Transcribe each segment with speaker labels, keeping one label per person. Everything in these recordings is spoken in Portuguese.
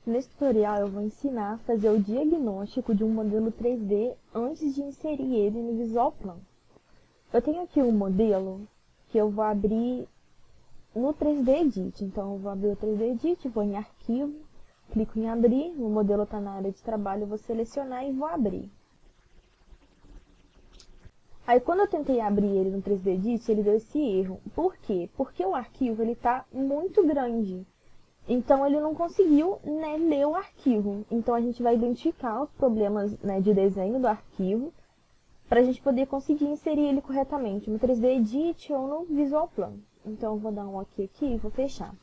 Speaker 1: Nesse tutorial eu vou ensinar a fazer o diagnóstico de um modelo 3D antes de inserir ele no Visual Plan. Eu tenho aqui um modelo que eu vou abrir no 3D Edit. Então eu vou abrir o 3D Edit, vou em Arquivo, clico em Abrir, o modelo está na área de trabalho, eu vou selecionar e vou abrir. Aí quando eu tentei abrir ele no 3D Edit, ele deu esse erro. Por quê? Porque o arquivo está muito grande. Então ele não conseguiu, ler o arquivo. Então a gente vai identificar os problemas, de desenho do arquivo para a gente poder conseguir inserir ele corretamente no 3D Edit ou no Visual Plan. Então eu vou dar um OK aqui e vou fechar.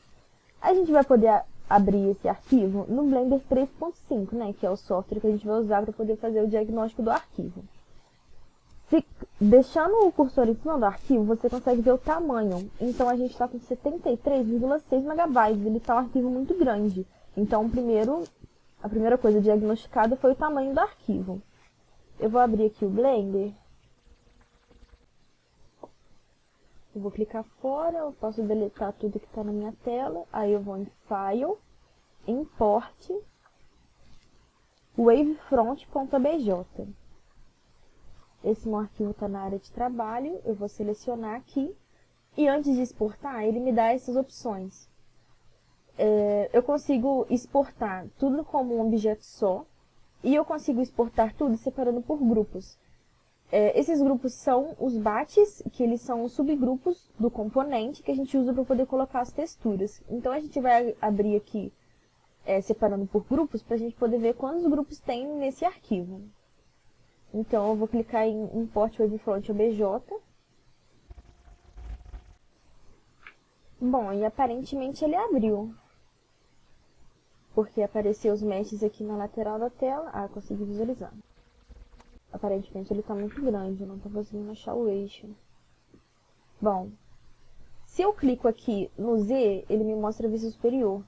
Speaker 1: A gente vai poder abrir esse arquivo no Blender 3.5, que é o software que a gente vai usar para poder fazer o diagnóstico do arquivo. Deixando o cursor em cima do arquivo, você consegue ver o tamanho. Então a gente está com 73,6 MB, ele está um arquivo muito grande. Então a primeira coisa diagnosticada foi o tamanho do arquivo. Eu vou abrir aqui o Blender. Eu vou clicar fora, eu posso deletar tudo que está na minha tela. Aí eu vou em File, Import, Wavefront.bj. Esse meu arquivo está na área de trabalho, eu vou selecionar aqui. E antes de exportar, ele me dá essas opções. Eu consigo exportar tudo como um objeto só. E eu consigo exportar tudo separando por grupos. Esses grupos são os bates, que eles são os subgrupos do componente que a gente usa para poder colocar as texturas. Então a gente vai abrir aqui, separando por grupos, para a gente poder ver quantos grupos tem nesse arquivo. Então eu vou clicar em Import Wavefront OBJ. Bom, e aparentemente ele abriu. Porque apareceu os meshes aqui na lateral da tela. Ah, consegui visualizar. Aparentemente ele está muito grande, eu não estou conseguindo achar o eixo. Bom, se eu clico aqui no Z, ele me mostra a vista superior.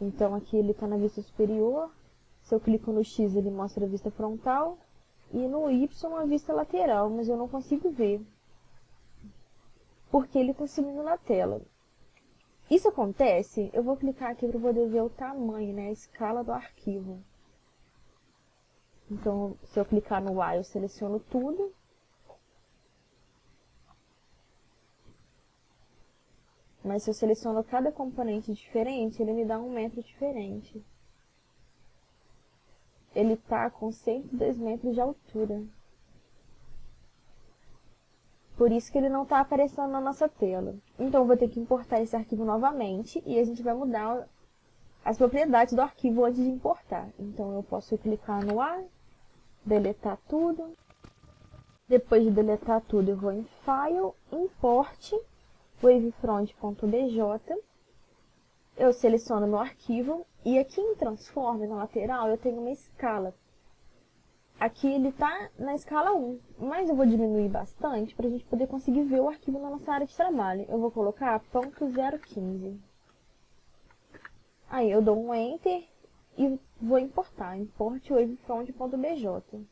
Speaker 1: Então aqui ele está na vista superior. Se eu clico no X, ele mostra a vista frontal. E no Y a vista lateral, mas eu não consigo ver. Porque ele está sumindo na tela. Isso acontece, eu vou clicar aqui para poder ver o tamanho, a escala do arquivo. Então, se eu clicar no A, eu seleciono tudo. Mas se eu seleciono cada componente diferente, ele me dá um metro diferente. Ele está com 102 metros de altura. Por isso que ele não está aparecendo na nossa tela. Então eu vou ter que importar esse arquivo novamente e a gente vai mudar as propriedades do arquivo antes de importar. Então eu posso clicar no A, deletar tudo. Depois de deletar tudo, eu vou em File, Import, Wavefront.bj. Eu seleciono meu arquivo e aqui em Transform, na lateral, eu tenho uma escala. Aqui ele está na escala 1, mas eu vou diminuir bastante para a gente poder conseguir ver o arquivo na nossa área de trabalho. Eu vou colocar .015. Aí eu dou um Enter e vou importar. Import wavefront.bj.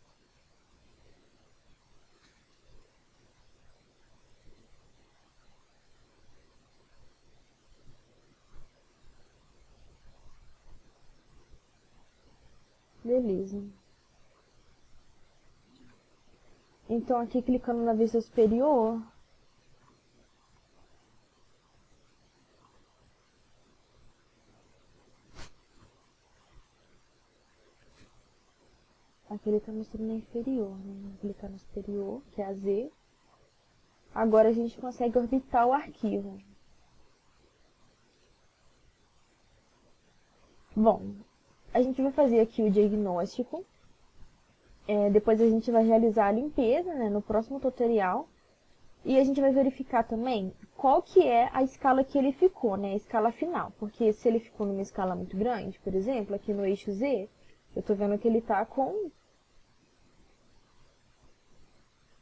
Speaker 1: Beleza. Então aqui clicando na vista superior, aqui ele está mostrando na inferior, Vou clicar no superior, que é a Z. Agora a gente consegue orbitar o arquivo. Bom, a gente vai fazer aqui o diagnóstico. Depois a gente vai realizar a limpeza, no próximo tutorial. E a gente vai verificar também qual que é a escala que ele ficou, a escala final. Porque se ele ficou numa escala muito grande, por exemplo, aqui no eixo Z, eu estou vendo que ele está com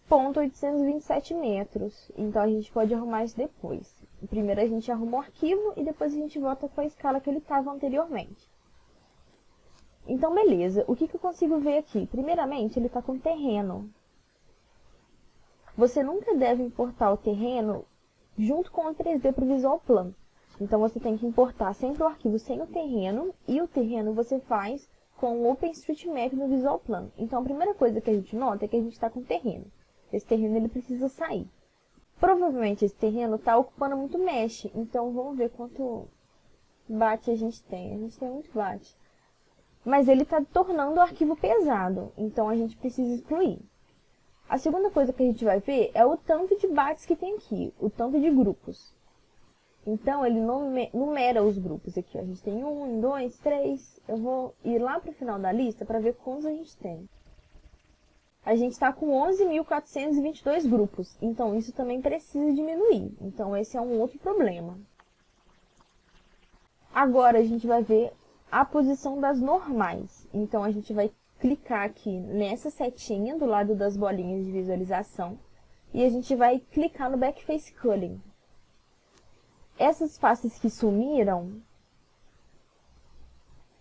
Speaker 1: 0,827 metros. Então a gente pode arrumar isso depois. Primeiro a gente arruma o arquivo e depois a gente volta com a escala que ele estava anteriormente. Então, beleza. O que eu consigo ver aqui? Primeiramente, ele está com terreno. Você nunca deve importar o terreno junto com o 3D para o Visual Plan. Então, você tem que importar sempre o arquivo sem o terreno, e o terreno você faz com o OpenStreetMap no Visual Plan. Então, a primeira coisa que a gente nota é que a gente está com terreno. Esse terreno ele precisa sair. Provavelmente esse terreno está ocupando muito mesh, então vamos ver quanto byte a gente tem. A gente tem muito byte. Mas ele está tornando o arquivo pesado, então a gente precisa excluir. A segunda coisa que a gente vai ver é o tanto de bytes que tem aqui, o tanto de grupos. Então, ele numera os grupos aqui. Ó. A gente tem 1, 2, 3. Eu vou ir lá para o final da lista para ver quantos a gente tem. A gente está com 11.422 grupos. Então, isso também precisa diminuir. Então, esse é um outro problema. Agora, a gente vai ver a posição das normais. Então, a gente vai clicar aqui nessa setinha do lado das bolinhas de visualização. E a gente vai clicar no Backface Culling. Essas faces que sumiram,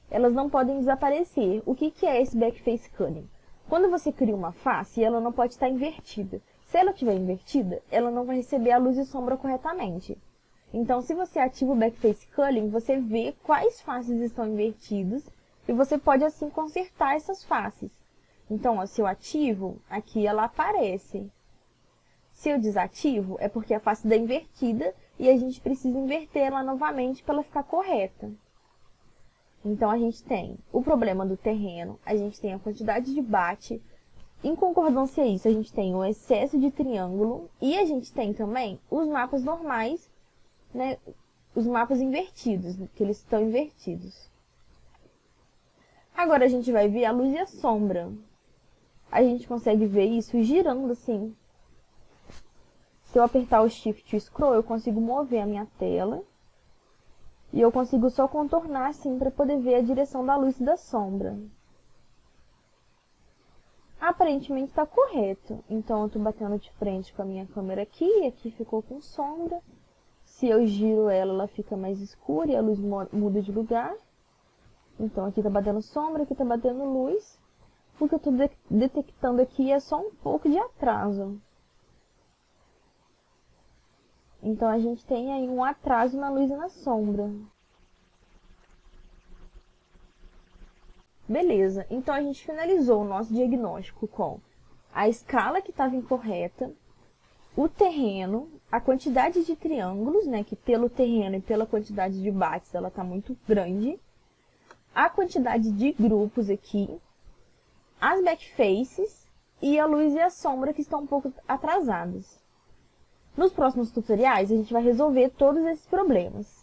Speaker 1: elas não podem desaparecer. O que é esse Backface Culling? Quando você cria uma face, ela não pode estar invertida. Se ela estiver invertida, ela não vai receber a luz e sombra corretamente. Então, se você ativa o Backface Culling, você vê quais faces estão invertidas e você pode, assim, consertar essas faces. Então, ó, se eu ativo, aqui ela aparece. Se eu desativo, é porque a face está invertida e a gente precisa inverter ela novamente para ela ficar correta. Então, a gente tem o problema do terreno, a gente tem a quantidade de byte. Em concordância a isso, a gente tem o excesso de triângulo e a gente tem também os mapas normais, né, os mapas invertidos, que eles estão invertidos. Agora, a gente vai ver a luz e a sombra. A gente consegue ver isso girando assim. Se eu apertar o Shift e o Scroll, eu consigo mover a minha tela. E eu consigo só contornar assim para poder ver a direção da luz e da sombra. Aparentemente está correto. Então eu estou batendo de frente com a minha câmera aqui, e aqui ficou com sombra. Se eu giro ela, ela fica mais escura e a luz muda de lugar. Então aqui está batendo sombra, aqui está batendo luz. O que eu estou detectando aqui é só um pouco de atraso. Então, a gente tem aí um atraso na luz e na sombra. Beleza, então a gente finalizou o nosso diagnóstico com a escala que estava incorreta, o terreno, a quantidade de triângulos, né, que pelo terreno e pela quantidade de bytes ela está muito grande, a quantidade de grupos aqui, as backfaces e a luz e a sombra que estão um pouco atrasadas. Nos próximos tutoriais, a gente vai resolver todos esses problemas.